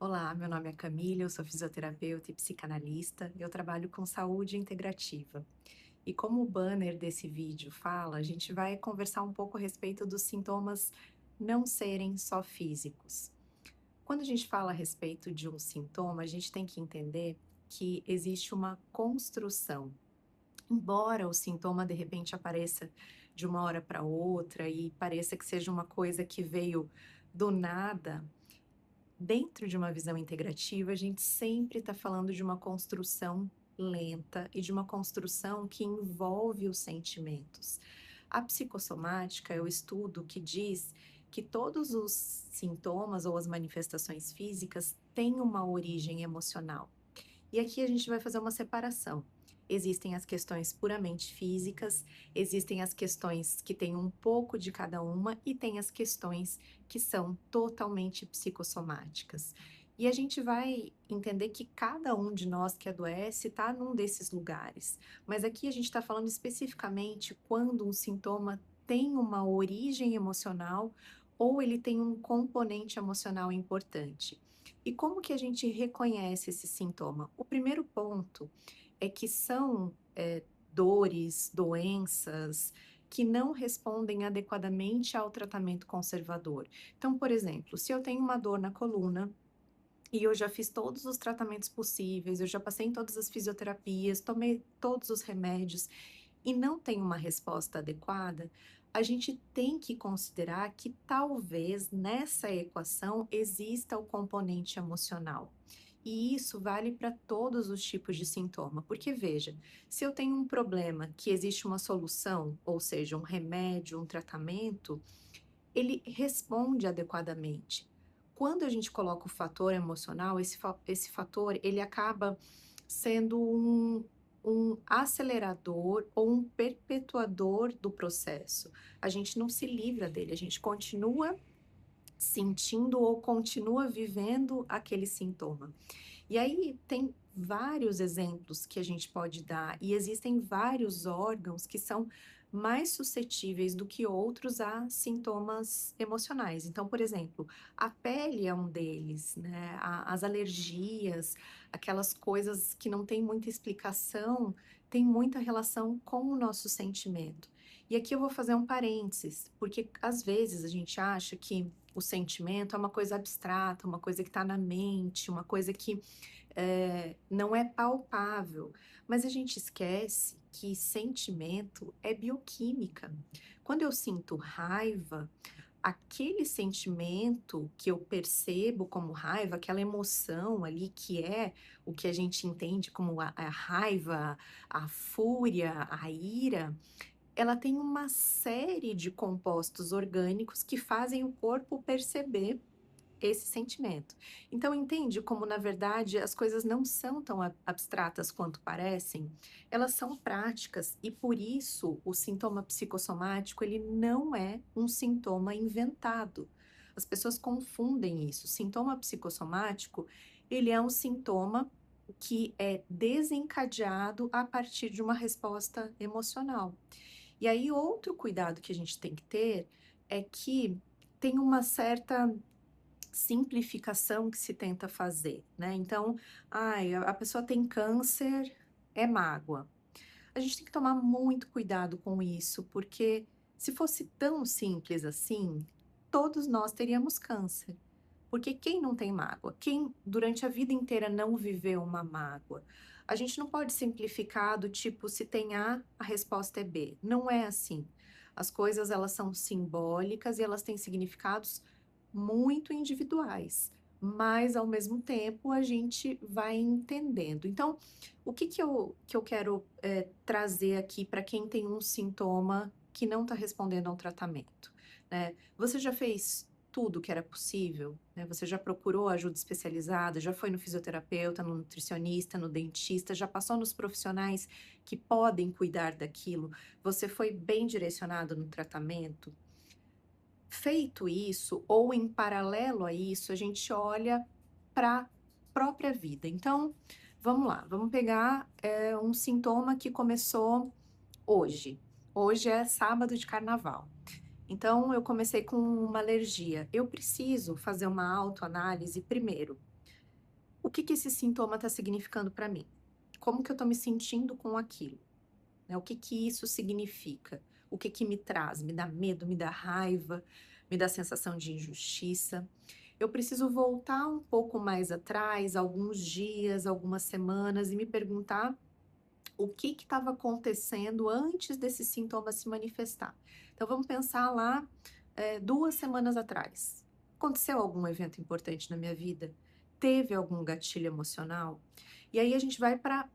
Olá, meu nome é Camila, eu sou fisioterapeuta e psicanalista. Eu trabalho com saúde integrativa. E como o banner desse vídeo fala, a gente vai conversar um pouco a respeito dos sintomas não serem só físicos. Quando a gente fala a respeito de um sintoma, a gente tem que entender que existe uma construção. Embora o sintoma de repente apareça de uma hora para outra e pareça que seja uma coisa que veio do nada, dentro de uma visão integrativa, a gente sempre está falando de uma construção lenta e de uma construção que envolve os sentimentos. A psicossomática é o estudo que diz que todos os sintomas ou as manifestações físicas têm uma origem emocional. E aqui a gente vai fazer uma separação. Existem as questões puramente físicas, existem as questões que têm um pouco de cada uma e tem as questões que são totalmente psicossomáticas. E a gente vai entender que cada um de nós que adoece está num desses lugares. Mas aqui a gente está falando especificamente quando um sintoma tem uma origem emocional ou ele tem um componente emocional importante. E como que a gente reconhece esse sintoma? O primeiro ponto é que são dores, doenças que não respondem adequadamente ao tratamento conservador. Então, por exemplo, se eu tenho uma dor na coluna e eu já fiz todos os tratamentos possíveis, eu já passei em todas as fisioterapias, tomei todos os remédios e não tem uma resposta adequada, a gente tem que considerar que talvez nessa equação exista o componente emocional. E isso vale para todos os tipos de sintoma, porque veja, se eu tenho um problema que existe uma solução, ou seja, um remédio, um tratamento, ele responde adequadamente. Quando a gente coloca o fator emocional, esse fator ele acaba sendo um acelerador ou um perpetuador do processo. A gente não se livra dele, a gente continua sentindo ou continua vivendo aquele sintoma. E aí tem vários exemplos que a gente pode dar, e existem vários órgãos que são mais suscetíveis do que outros a sintomas emocionais. Então, por exemplo, a pele é um deles, né? As alergias, aquelas coisas que não têm muita explicação, tem muita relação com o nosso sentimento. E aqui eu vou fazer um parênteses, porque às vezes a gente acha que o sentimento é uma coisa abstrata, uma coisa que está na mente, uma coisa que não é palpável, mas a gente esquece que sentimento é bioquímica. Quando eu sinto raiva, aquele sentimento que eu percebo como raiva, aquela emoção ali que é o que a gente entende como a raiva, a fúria, a ira, ela tem uma série de compostos orgânicos que fazem o corpo perceber esse sentimento. Então, entende como, na verdade, as coisas não são tão abstratas quanto parecem? Elas são práticas e, por isso, o sintoma psicossomático, ele não é um sintoma inventado. As pessoas confundem isso. Sintoma psicossomático, ele é um sintoma que é desencadeado a partir de uma resposta emocional. E aí, outro cuidado que a gente tem que ter é que tem uma certa simplificação que se tenta fazer, né. Então, ai, a pessoa tem câncer, é mágoa. A gente tem que tomar muito cuidado com isso, porque se fosse tão simples assim, todos nós teríamos câncer. Porque quem não tem mágoa? Quem durante a vida inteira não viveu uma mágoa? A gente não pode simplificar do tipo, se tem A resposta é B. Não é assim. As coisas elas são simbólicas e elas têm significados muito individuais, mas ao mesmo tempo a gente vai entendendo. Então, o que eu quero, trazer aqui para quem tem um sintoma que não está respondendo ao tratamento, né. Você já fez tudo que era possível, né, você já procurou ajuda especializada, já foi no fisioterapeuta, no nutricionista, no dentista, já passou nos profissionais que podem cuidar daquilo, você foi bem direcionado no tratamento? Feito isso, ou em paralelo a isso, a gente olha para a própria vida. Então, vamos lá, vamos pegar, um sintoma que começou hoje. Hoje é sábado de carnaval. Então eu comecei com uma alergia. Eu preciso fazer uma autoanálise primeiro. que que esse sintoma está significando para mim? Como que eu estou me sentindo com aquilo, né? O que que isso significa? O que que me traz? Me dá medo, me dá raiva, me dá sensação de injustiça? Eu preciso voltar um pouco mais atrás, alguns dias, algumas semanas, e me perguntar o que estava acontecendo antes desse sintoma se manifestar. Então vamos pensar lá, 2 semanas atrás. Aconteceu algum evento importante na minha vida? Teve algum gatilho emocional? E aí a gente vai para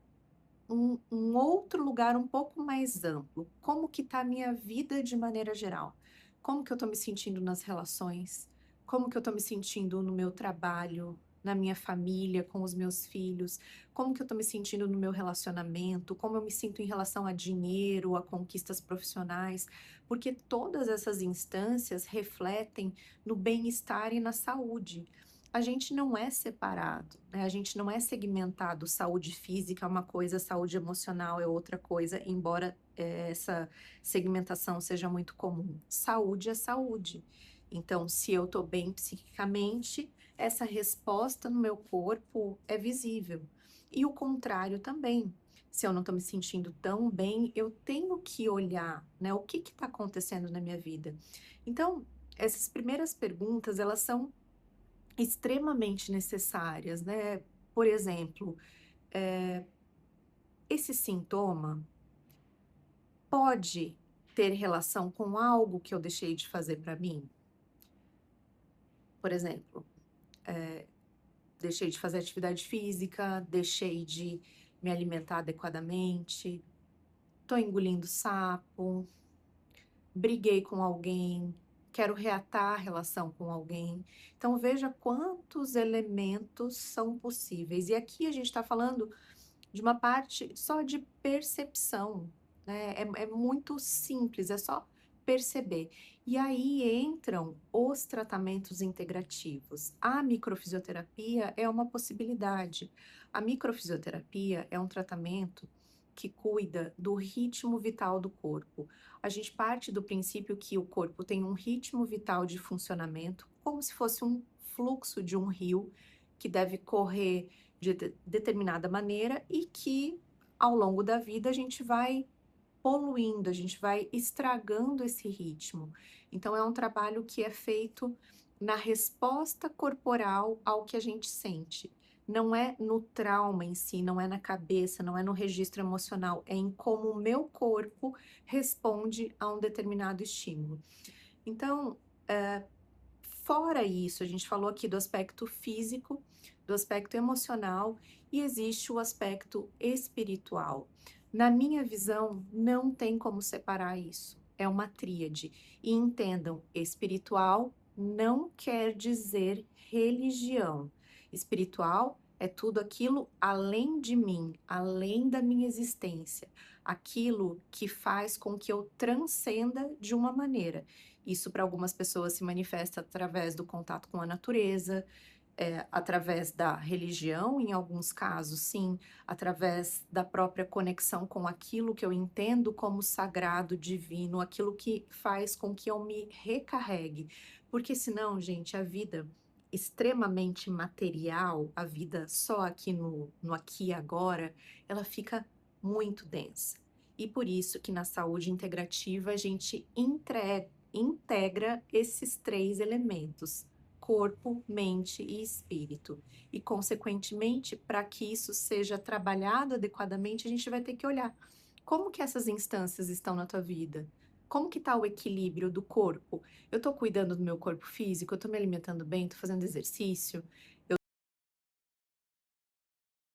um outro lugar um pouco mais amplo. Como que está a minha vida de maneira geral? Como que eu estou me sentindo nas relações? Como que eu estou me sentindo no meu trabalho, na minha família, com os meus filhos? Como que eu estou me sentindo no meu relacionamento? Como eu me sinto em relação a dinheiro, a conquistas profissionais? Porque todas essas instâncias refletem no bem-estar e na saúde. A gente não é separado, né, a gente não é segmentado, saúde física é uma coisa, saúde emocional é outra coisa, embora, essa segmentação seja muito comum. Saúde é saúde. Então, se eu estou bem psiquicamente, essa resposta no meu corpo é visível. E o contrário também. Se eu não estou me sentindo tão bem, eu tenho que olhar, né, o que está acontecendo na minha vida. Então, essas primeiras perguntas, elas são extremamente necessárias, né. Por exemplo, eh, esse sintoma pode ter relação com algo que eu deixei de fazer para mim? Por exemplo, deixei de fazer atividade física, deixei de me alimentar adequadamente, estou engolindo sapo, briguei com alguém, quero reatar a relação com alguém. Então veja quantos elementos são possíveis. E aqui a gente está falando de uma parte só de percepção, né, é muito simples, é só perceber. E aí entram os tratamentos integrativos. A microfisioterapia é uma possibilidade. A microfisioterapia é um tratamento que cuida do ritmo vital do corpo. A gente parte do princípio que o corpo tem um ritmo vital de funcionamento, como se fosse um fluxo de um rio que deve correr de determinada maneira e que, ao longo da vida, a gente vai poluindo, a gente vai estragando esse ritmo. Então, é um trabalho que é feito na resposta corporal ao que a gente sente. Não é no trauma em si, não é na cabeça, não é no registro emocional, é em como o meu corpo responde a um determinado estímulo. Então, fora isso, a gente falou aqui do aspecto físico, do aspecto emocional e existe o aspecto espiritual. Na minha visão, não tem como separar isso. É uma tríade. E entendam, espiritual não quer dizer religião. Espiritual é tudo aquilo além de mim, além da minha existência, aquilo que faz com que eu transcenda de uma maneira. Isso para algumas pessoas se manifesta através do contato com a natureza, através da religião, em alguns casos, sim, através da própria conexão com aquilo que eu entendo como sagrado, divino, aquilo que faz com que eu me recarregue. Porque senão, gente, a vida extremamente material, a vida só aqui no aqui e agora, ela fica muito densa. E por isso que na saúde integrativa a gente integra esses 3 elementos: corpo, mente e espírito. E, consequentemente, para que isso seja trabalhado adequadamente, a gente vai ter que olhar como que essas instâncias estão na tua vida. Como que está o equilíbrio do corpo? Eu estou cuidando do meu corpo físico? Eu estou me alimentando bem? Estou fazendo exercício?